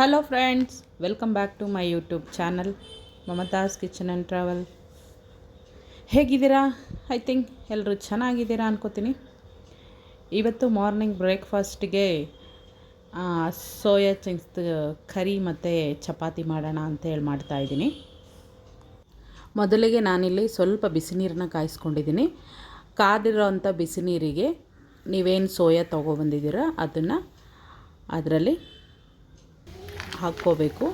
Hello friends, welcome back to my YouTube channel Mamata's kitchen and travel. ಹೇಗಿದ್ದೀರಾ? I think ಎಲ್ಲರೂ ಚೆನ್ನಾಗಿದ್ದೀರಾ ಅನ್ಕೋತೀನಿ. ಇವತ್ತು ಮಾರ್ನಿಂಗ್ ಬ್ರೇಕ್ಫಾಸ್ಟ್ಗೆ ಸೋಯಾ ಚಂಕ್ಸ್ ಕರಿ ಮತ್ತು ಚಪಾತಿ ಮಾಡೋಣ ಅಂತೇಳಿ ಮಾಡ್ತಾಯಿದ್ದೀನಿ. ಮೊದಲಿಗೆ ನಾನಿಲ್ಲಿ ಸ್ವಲ್ಪ ಬಿಸಿ ನೀರನ್ನ ಕಾಯಿಸ್ಕೊಂಡಿದ್ದೀನಿ. ಕಾದಿರೋ ಅಂಥ ಬಿಸಿ ನೀರಿಗೆ ನೀವೇನು ಸೋಯಾ ತೊಗೊಬಂದಿದ್ದೀರ ಅದನ್ನು ಅದರಲ್ಲಿ ಹಾಕ್ಕೋಬೇಕು.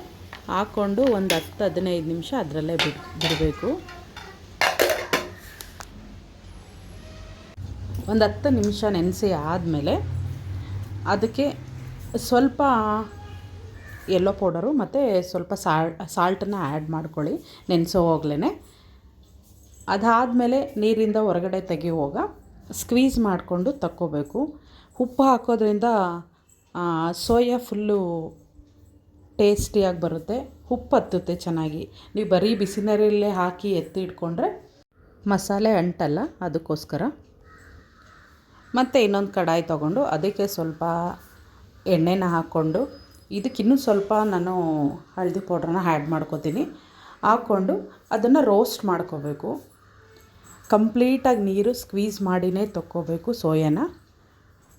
ಹಾಕ್ಕೊಂಡು ಒಂದು 10-15 ನಿಮಿಷ ಅದರಲ್ಲೇ ಬಿಡಬೇಕು. ಒಂದು 10 ನಿಮಿಷ ನೆನೆಸಿ ಆದಮೇಲೆ ಅದಕ್ಕೆ ಸ್ವಲ್ಪ ಯೆಲ್ಲೋ ಪೌಡರು ಮತ್ತು ಸ್ವಲ್ಪ ಸಾಲ್ಟನ್ನು ಆ್ಯಡ್ ಮಾಡ್ಕೊಳ್ಳಿ ನೆನೆಸೋವಾಗಲೇ. ಅದಾದಮೇಲೆ ನೀರಿಂದ ಹೊರಗಡೆ ತೆಗೆಯುವಾಗ ಸ್ಕ್ವೀಸ್ ಮಾಡಿಕೊಂಡು ತಕ್ಕೋಬೇಕು. ಉಪ್ಪು ಹಾಕೋದ್ರಿಂದ ಸೋಯಾ ಫುಲ್ಲು ಟೇಸ್ಟಿಯಾಗಿ ಬರುತ್ತೆ, ಉಪ್ಪು ಹತ್ತುತ್ತೆ ಚೆನ್ನಾಗಿ. ನೀವು ಬರೀ ಬಿಸಿ ನೀರಲ್ಲೇ ಹಾಕಿ ಎತ್ತಿ ಇಟ್ಕೊಂಡ್ರೆ ಮಸಾಲೆ ಅಂಟಲ್ಲ, ಅದಕ್ಕೋಸ್ಕರ. ಮತ್ತು ಇನ್ನೊಂದು ಕಡಾಯಿ ತೊಗೊಂಡು ಅದಕ್ಕೆ ಸ್ವಲ್ಪ ಎಣ್ಣೆನ ಹಾಕ್ಕೊಂಡು ಇದಕ್ಕಿನ್ನೂ ಸ್ವಲ್ಪ ನಾನು ಹಳದಿ ಪೌಡ್ರನ್ನ ಆ್ಯಡ್ ಮಾಡ್ಕೊತೀನಿ. ಹಾಕ್ಕೊಂಡು ಅದನ್ನು ರೋಸ್ಟ್ ಮಾಡ್ಕೋಬೇಕು. ಕಂಪ್ಲೀಟಾಗಿ ನೀರು ಸ್ಕ್ವೀಸ್ ಮಾಡಿನೇ ತೊಕ್ಕೋಬೇಕು ಸೋಯಾನ.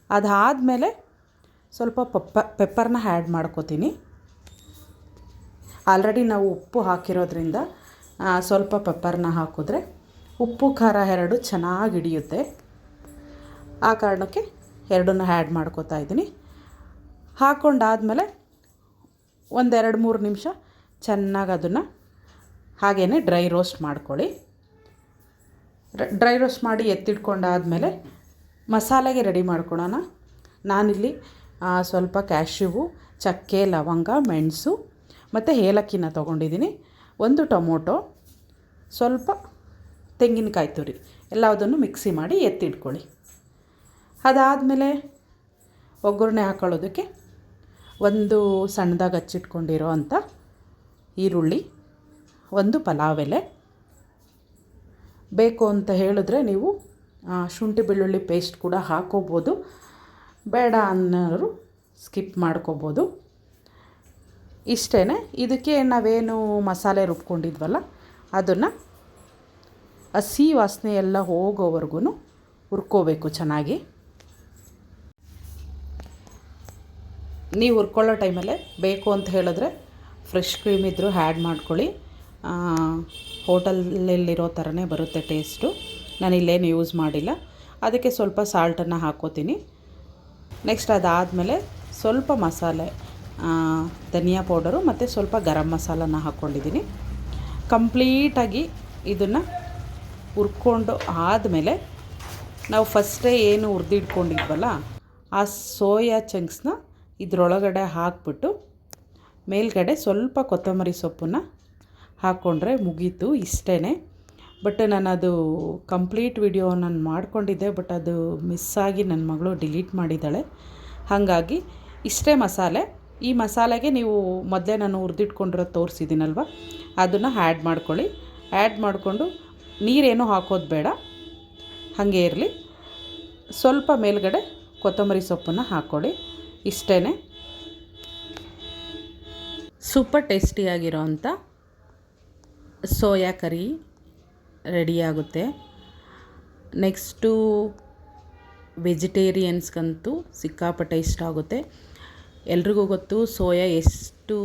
ಅದಾದಮೇಲೆ ಸ್ವಲ್ಪ ಪೆಪ್ಪರ್ನ ಆ್ಯಡ್ ಮಾಡ್ಕೋತೀನಿ. ಆಲ್ರೆಡಿ ನಾವು ಉಪ್ಪು ಹಾಕಿರೋದ್ರಿಂದ ಸ್ವಲ್ಪ ಪೆಪ್ಪರ್ನ ಹಾಕಿದ್ರೆ ಉಪ್ಪು ಖಾರ ಎರಡು ಚೆನ್ನಾಗಿ ಹಿಡಿಯುತ್ತೆ. ಆ ಕಾರಣಕ್ಕೆ ಎರಡನ್ನೂ ಆ್ಯಡ್ ಮಾಡ್ಕೋತಾ ಇದ್ದೀನಿ. ಹಾಕ್ಕೊಂಡಾದಮೇಲೆ ಒಂದು 2-3 ನಿಮಿಷ ಚೆನ್ನಾಗಿ ಅದನ್ನು ಹಾಗೇ ಡ್ರೈ ರೋಸ್ಟ್ ಮಾಡ್ಕೊಳ್ಳಿ. ಡ್ರೈ ರೋಸ್ಟ್ ಮಾಡಿ ಎತ್ತಿಟ್ಕೊಂಡಾದಮೇಲೆ ಮಸಾಲೆಗೆ ರೆಡಿ ಮಾಡ್ಕೊಳ್ಳೋಣ. ನಾನಿಲ್ಲಿ ಸ್ವಲ್ಪ ಕ್ಯಾಶ್ಯೂವು, ಚಕ್ಕೆ, ಲವಂಗ, ಮೆಣಸು ಮತ್ತು ಏಲಕ್ಕಿನ ತೊಗೊಂಡಿದ್ದೀನಿ. 1 ಟೊಮೊಟೊ, ಸ್ವಲ್ಪ ತೆಂಗಿನಕಾಯಿ ತುರಿ ಎಲ್ಲದನ್ನು ಮಿಕ್ಸಿ ಮಾಡಿ ಎತ್ತಿಟ್ಕೊಳ್ಳಿ. ಅದಾದಮೇಲೆ ಒಗ್ಗರಣೆ ಹಾಕೊಳ್ಳೋದಕ್ಕೆ ಒಂದು ಸಣ್ಣದಾಗಿ ಹಚ್ಚಿಟ್ಕೊಂಡಿರೋ ಅಂಥ ಈರುಳ್ಳಿ, 1 ಪಲಾವ್ ಎಲೆ. ಬೇಕು ಅಂತ ಹೇಳಿದ್ರೆ ನೀವು ಶುಂಠಿ ಬೆಳ್ಳುಳ್ಳಿ ಪೇಸ್ಟ್ ಕೂಡ ಹಾಕ್ಕೋಬೋದು. ಬೇಡ ಅನ್ನೋರು ಸ್ಕಿಪ್ ಮಾಡ್ಕೋಬೋದು. ಇಷ್ಟೇ. ಇದಕ್ಕೆ ನಾವೇನು ಮಸಾಲೆ ರುಬ್ಕೊಂಡಿದ್ವಲ್ಲ ಅದನ್ನು ಹಸಿ ವಾಸನೆ ಎಲ್ಲ ಹೋಗೋವರೆಗೂ ಹುರ್ಕೋಬೇಕು ಚೆನ್ನಾಗಿ. ನೀವು ಹುರ್ಕೊಳ್ಳೋ ಟೈಮಲ್ಲೇ ಬೇಕು ಅಂತ ಹೇಳಿದ್ರೆ ಫ್ರೆಶ್ ಕ್ರೀಮ್ ಇದ್ದರೂ ಆ್ಯಡ್ ಮಾಡ್ಕೊಳ್ಳಿ. ಹೋಟೆಲಲ್ಲಿರೋ ಥರನೇ ಬರುತ್ತೆ ಟೇಸ್ಟು. ನಾನು ಇಲ್ಲೇನು ಯೂಸ್ ಮಾಡಿಲ್ಲ. ಅದಕ್ಕೆ ಸ್ವಲ್ಪ ಸಾಲ್ಟನ್ನು ಹಾಕ್ಕೋತೀನಿ. ನೆಕ್ಸ್ಟ್ ಅದಾದಮೇಲೆ ಸ್ವಲ್ಪ ಮಸಾಲೆ, ಧನಿಯಾ ಪೌಡರು ಮತ್ತು ಸ್ವಲ್ಪ ಗರಂ ಮಸಾಲನ ಹಾಕ್ಕೊಂಡಿದ್ದೀನಿ. ಕಂಪ್ಲೀಟಾಗಿ ಇದನ್ನು ಹುರ್ಕೊಂಡು ಆದಮೇಲೆ ನಾವು ಫಸ್ಟೇ ಏನು ಹುರಿದಿಟ್ಕೊಂಡಿದ್ವಲ್ಲ ಆ ಸೋಯಾ ಚಂಕ್ಸ್ನ ಇದರೊಳಗಡೆ ಹಾಕ್ಬಿಟ್ಟು ಮೇಲ್ಗಡೆ ಸ್ವಲ್ಪ ಕೊತ್ತಂಬರಿ ಸೊಪ್ಪನ್ನು ಹಾಕ್ಕೊಂಡ್ರೆ ಮುಗೀತು. ಇಷ್ಟೇ. ಬಟ್ ನಾನದು ಕಂಪ್ಲೀಟ್ ವಿಡಿಯೋ ನಾನು ಮಾಡ್ಕೊಂಡಿದ್ದೆ, ಬಟ್ ಅದು ಮಿಸ್ಸಾಗಿ ನನ್ನ ಮಗಳು ಡಿಲೀಟ್ ಮಾಡಿದ್ದಾಳೆ. ಹಾಗಾಗಿ ಇಷ್ಟೇ ಮಸಾಲೆ. ಈ ಮಸಾಲೆಗೆ ನೀವು ಮೊದಲೇ ನಾನು ಹುರಿದಿಟ್ಕೊಂಡಿರೋದು ತೋರಿಸಿದ್ದೀನಲ್ವ, ಅದನ್ನು ಆ್ಯಡ್ ಮಾಡ್ಕೊಳ್ಳಿ. ಆ್ಯಡ್ ಮಾಡಿಕೊಂಡು ನೀರೇನೂ ಹಾಕೋದು ಬೇಡ, ಹಾಗೆ ಇರಲಿ. ಸ್ವಲ್ಪ ಮೇಲ್ಗಡೆ ಕೊತ್ತಂಬರಿ ಸೊಪ್ಪನ್ನು ಹಾಕ್ಕೊಳ್ಳಿ. ಇಷ್ಟೇ. ಸೂಪರ್ ಟೇಸ್ಟಿಯಾಗಿರೋ ಅಂಥ ಸೋಯಾ ಕರಿ ರೆಡಿಯಾಗುತ್ತೆ. ನೆಕ್ಸ್ಟು ವೆಜಿಟೇರಿಯನ್ಸ್ಗಂತೂ ಸಿಕ್ಕಾಪಟ್ಟೆ ಇಷ್ಟ ಆಗುತ್ತೆ. ಎಲ್ರಿಗೂ ಗೊತ್ತು ಸೋಯಾ ಎಷ್ಟು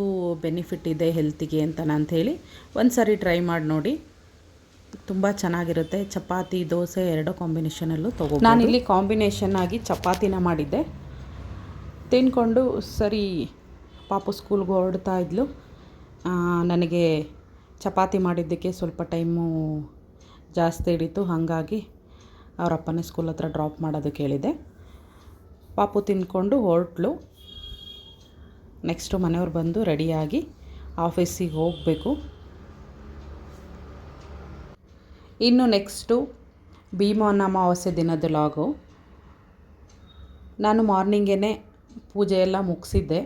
ಬೆನಿಫಿಟ್ ಇದೆ ಹೆಲ್ತಿಗೆ ಅಂತ ಹೇಳಿ. ಒಂದು ಸಾರಿ ಟ್ರೈ ಮಾಡಿ ನೋಡಿ, ತುಂಬ ಚೆನ್ನಾಗಿರುತ್ತೆ. ಚಪಾತಿ, ದೋಸೆ ಎರಡೂ ಕಾಂಬಿನೇಷನಲ್ಲೂ ತೊಗೊಬೋದು. ನಾನಿಲ್ಲಿ ಕಾಂಬಿನೇಷನ್ ಆಗಿ ಚಪಾತಿನ ಮಾಡಿದ್ದೆ. ತಿಂದ್ಕೊಂಡು ಸರಿ ಪಾಪು ಸ್ಕೂಲ್ಗೆ ಹೊರಡ್ತಾ ಇದ್ಲು. ನನಗೆ ಚಪಾತಿ ಮಾಡಿದ್ದಕ್ಕೆ ಸ್ವಲ್ಪ ಟೈಮು ಜಾಸ್ತಿ ಹಿಡಿತು. ಹಾಗಾಗಿ ಅವ್ರ ಅಪ್ಪನೇ ಸ್ಕೂಲ್ ಹತ್ರ ಡ್ರಾಪ್ ಮಾಡೋದಕ್ಕೆ ಹೇಳಿದೆ. ಪಾಪು ತಿಂದ್ಕೊಂಡು ಹೊರಟ್ಲು. ನೆಕ್ಸ್ಟು ಮನೆಯವ್ರು ಬಂದು ರೆಡಿಯಾಗಿ ಆಫೀಸಿಗೆ ಹೋಗಬೇಕು. ಇನ್ನು ನೆಕ್ಸ್ಟು ಭೀಮನ ಅಮಾವಾಸ್ಯೆ ದಿನದ ಲಾಗು. ನಾನು ಮಾರ್ನಿಂಗೇ ಪೂಜೆ ಎಲ್ಲ ಮುಗಿಸಿದ್ದೆ.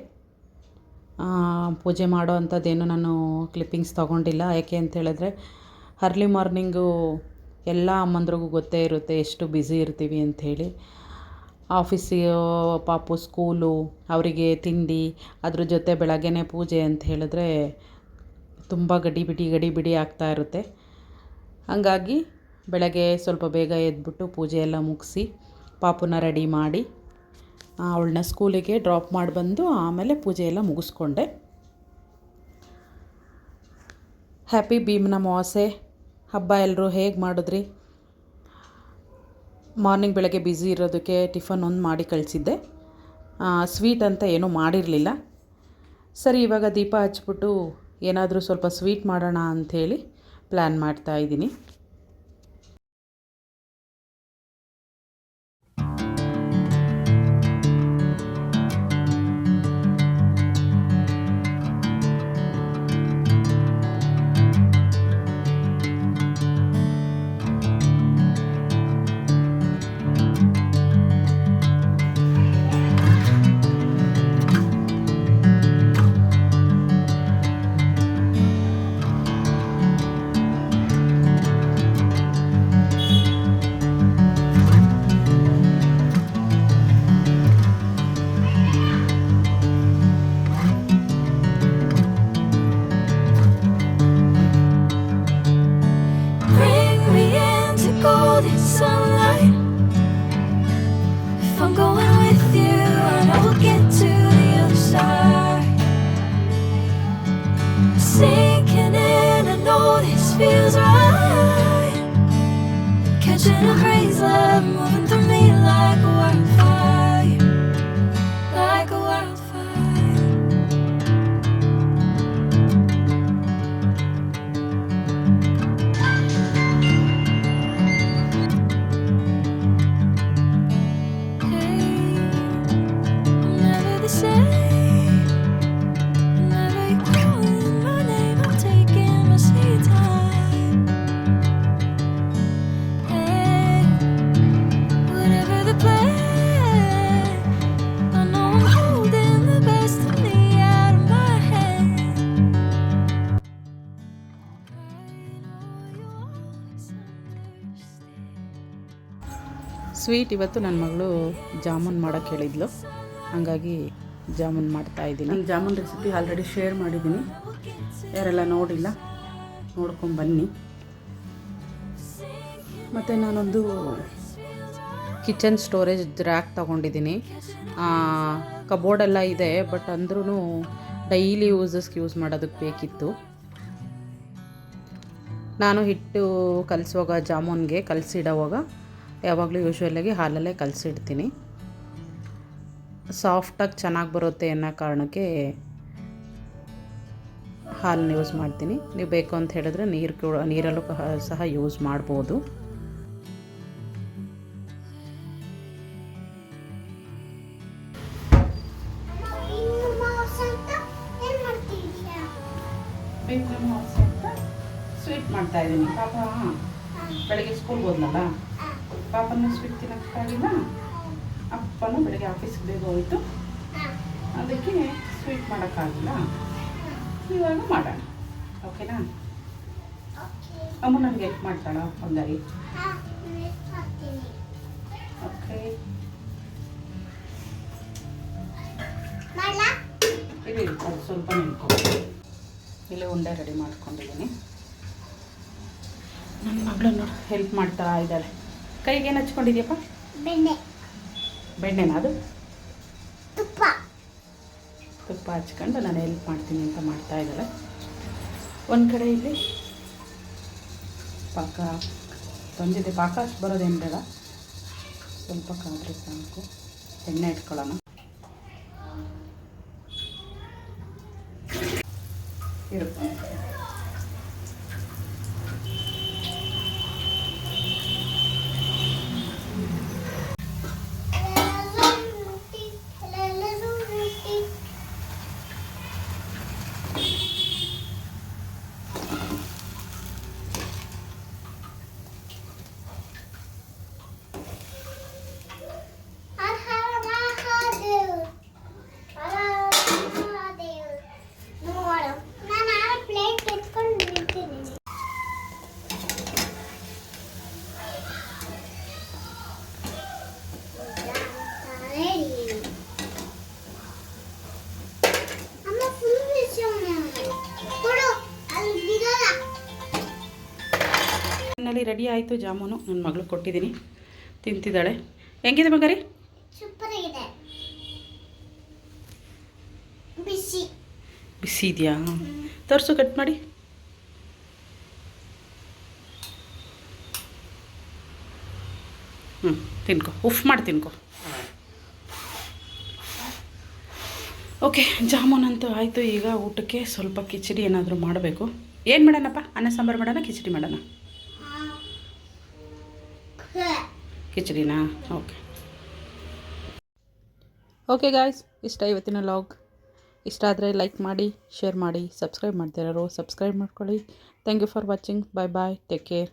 ಪೂಜೆ ಮಾಡೋ ಅಂಥದ್ದೇನು ನಾನು ಕ್ಲಿಪ್ಪಿಂಗ್ಸ್ ತೊಗೊಂಡಿಲ್ಲ. ಯಾಕೆ ಅಂತ ಹೇಳಿದ್ರೆ ಅರ್ಲಿ ಮಾರ್ನಿಂಗು ಎಲ್ಲ ಅಮ್ಮಂದ್ರಿಗೂ ಗೊತ್ತೇ ಇರುತ್ತೆ ಎಷ್ಟು ಬ್ಯುಸಿ ಇರ್ತೀವಿ ಅಂಥೇಳಿ. ಆಫೀಸಿಗೆ ಪಾಪು ಸ್ಕೂಲು ಅವರಿಗೆ ತಿಂಡಿ ಅದ್ರ ಜೊತೆ ಬೆಳಗ್ಗೆನೇ ಪೂಜೆ ಅಂತ ಹೇಳಿದ್ರೆ ತುಂಬ ಗಡಿಬಿಡಿ ಆಗ್ತಾ ಇರುತ್ತೆ. ಹಾಗಾಗಿ ಬೆಳಗ್ಗೆ ಸ್ವಲ್ಪ ಬೇಗ ಎದ್ಬಿಟ್ಟು ಪೂಜೆ ಎಲ್ಲ ಮುಗಿಸಿ ಪಾಪುನ ರೆಡಿ ಮಾಡಿ ಅವಳನ್ನ ಸ್ಕೂಲಿಗೆ ಡ್ರಾಪ್ ಮಾಡಿ ಬಂದು ಆಮೇಲೆ ಪೂಜೆ ಎಲ್ಲ ಮುಗಿಸ್ಕೊಂಡೆ. ಹ್ಯಾಪಿ ಭೀಮನ ಅಮಾವಾಸ್ಯೆ ಹಬ್ಬ ಎಲ್ಲರೂ ಹೇಗೆ ಮಾಡಿದ್ರಿ? ಮಾರ್ನಿಂಗ್ ಬೆಳಗ್ಗೆ ಬ್ಯುಸಿ ಇರೋದಕ್ಕೆ ಟಿಫನ್ ಒಂದು ಮಾಡಿ ಕಳಿಸಿದ್ದೆ. ಸ್ವೀಟ್ ಅಂತ ಏನೂ ಮಾಡಿರಲಿಲ್ಲ. ಸರಿ ಇವಾಗ ದೀಪ ಹಚ್ಬಿಟ್ಟು ಏನಾದರೂ ಸ್ವಲ್ಪ ಸ್ವೀಟ್ ಮಾಡೋಣ ಅಂಥೇಳಿ ಪ್ಲ್ಯಾನ್ ಮಾಡ್ತಾಯಿದ್ದೀನಿ. Catching a crazy love moving through me like a wildfire, like a wildfire. Hey, I'm never the same. Whenever you're calling my name, I'm taking my sweet time. Sweet ಇವತ್ತು ನನ್ನ ಮಗಳು ಜಾಮೂನ್ ಮಾಡೋಕ್ಕೆ ಹೇಳಿದ್ಲು, ಹಾಗಾಗಿ ಜಾಮೂನ್ ಮಾಡ್ತಾಯಿದ್ದೀನಿ. ನಾನು ಜಾಮೂನ್ ರೆಸಿಪಿ ಆಲ್ರೆಡಿ ಶೇರ್ ಮಾಡಿದ್ದೀನಿ, ಯಾರೆಲ್ಲ ನೋಡಿಲ್ಲ ನೋಡ್ಕೊಂಬನ್ನಿ. ಮತ್ತು ನಾನೊಂದು ಕಿಚನ್ ಸ್ಟೋರೇಜ್ ರ್ಯಾಕ್ ತೊಗೊಂಡಿದ್ದೀನಿ. ಕಬೋರ್ಡೆಲ್ಲ ಇದೆ, ಬಟ್ ಅಂದ್ರೂ ಡೈಲಿ ಯೂಸ್ ಮಾಡೋದಕ್ಕೆ ಬೇಕಿತ್ತು. ನಾನು ಹಿಟ್ಟು ಕಲಿಸುವಾಗ ಜಾಮೂನ್ಗೆ ಕಲಸಿಡೋವಾಗ ಯಾವಾಗಲೂ ಯೂಶ್ವಲಾಗಿ ಹಾಲಲ್ಲೇ ಕಲಸಿಡ್ತೀನಿ. ಸಾಫ್ಟಾಗಿ ಚೆನ್ನಾಗಿ ಬರುತ್ತೆ ಅನ್ನೋ ಕಾರಣಕ್ಕೆ ಹಾಲನ್ನ ಯೂಸ್ ಮಾಡ್ತೀನಿ. ನೀವು ಬೇಕು ಅಂತ ಹೇಳಿದ್ರೆ ನೀರಲ್ಲೂ ಸಹ ಯೂಸ್ ಮಾಡ್ಬೋದು. ಸ್ವೀಟ್ ಮಾಡ್ತಾಯಿದ್ದೀನಿ. ಪಾಪ ಬೆಳಗ್ಗೆ ಸ್ಕೂಲ್ಗೆ ಹೋದ್ನಲ್ಲ, ಪಾಪನ ಸ್ವೀಟ್ ತಿನ್ನೋಕ್ಕಾಗಿಲ್ಲ. ಅಪ್ಪನೂ ಬೆಳಗ್ಗೆ ಆಫೀಸ್ಗೆ ಬೇಗ ಹೋಯಿತು, ಅದಕ್ಕೆ ಸ್ವೀಟ್ ಮಾಡೋಕ್ಕಾಗಿಲ್ಲ. ಇವಾಗ ಮಾಡೋಣ, ಓಕೆನಾ? ಅಮ್ಮ ನನಗೆ ಹೆಲ್ಪ್ ಮಾಡ್ತಾಳ ಒಂದಾರಿ? ಓಕೆ, ಇದು ಅದು ಸ್ವಲ್ಪ ನಿಂತ್ಕೊಂಡು ಇಲ್ಲಿ ಉಂಡೆ ರೆಡಿ ಮಾಡ್ಕೊಂಡಿದ್ದೀನಿ. ನನ್ನ ಮಗಳು ನೋಡಿ ಹೆಲ್ಪ್ ಮಾಡ್ತಾ ಇದ್ದಾಳೆ. ಕೈಗೆ ಏನು ಹಚ್ಕೊಂಡಿದ್ಯಪ್ಪ? ಬೆಣ್ಣೆನಾ? ಅದು ತುಪ್ಪ ಹಚ್ಕೊಂಡು ನಾನು ಹೆಲ್ಪ್ ಮಾಡ್ತೀನಿ ಅಂತ ಮಾಡ್ತಾ ಇದ್ದಾಳೆ. ಒಂದು ಕಡೆ ಇಲ್ಲಿ ಪಾಕ ತಂದಿದೆ. ಪಾಕ ಅಷ್ಟು ಬರೋದೇನು ಬೇಡ, ಸ್ವಲ್ಪ ಕಾದ್ರೆ ಸಾಕು. ಎಣ್ಣೆ ಇಟ್ಕೊಳ್ಳೋಣ. ಇರುತ್ತೆ ಫೈನಲಿ ರೆಡಿ ಆಯಿತು ಜಾಮೂನು. ನನ್ನ ಮಗಳು ಕೊಟ್ಟಿದ್ದೀನಿ, ತಿಂತಿದ್ದಾಳೆ. ಹೆಂಗಿದೆ ಮಗರಿ? ಸೂಪರ್ ಆಗಿದೆ. ಬಿಸಿ ಬಿಸಿ ಇದೆಯಾ? ತೋರಿಸು, ಕಟ್ ಮಾಡಿ. ತಿನ್ಕೊ, ಉಫ್ ಮಾಡಿ ತಿನ್ಕೊ. ಓಕೆ, ಜಾಮೂನಂತೂ ಆಯಿತು. ಈಗ ಊಟಕ್ಕೆ ಸ್ವಲ್ಪ ಕಿಚಡಿ ಏನಾದರೂ ಮಾಡಬೇಕು. ಏನು ಮಾಡೋಣಪ್ಪ? ಅನ್ನ ಸಾಂಬಾರು ಮಾಡೋಣ, ಕಿಚಡಿ ಮಾಡೋಣ? ಕಿಚಡಿನಾ? ಓಕೆ ಗಾಯ್ಸ್, ಇಷ್ಟ ಇವತ್ತಿನ ಲಾಗ್. ಇಷ್ಟ ಆದರೆ ಲೈಕ್ ಮಾಡಿ, ಶೇರ್ ಮಾಡಿ, ಸಬ್ಸ್ಕ್ರೈಬ್ ಮಾಡ್ತಿರೋರು ಸಬ್ಸ್ಕ್ರೈಬ್ ಮಾಡ್ಕೊಳ್ಳಿ. Thank you for watching. Bye bye, take care.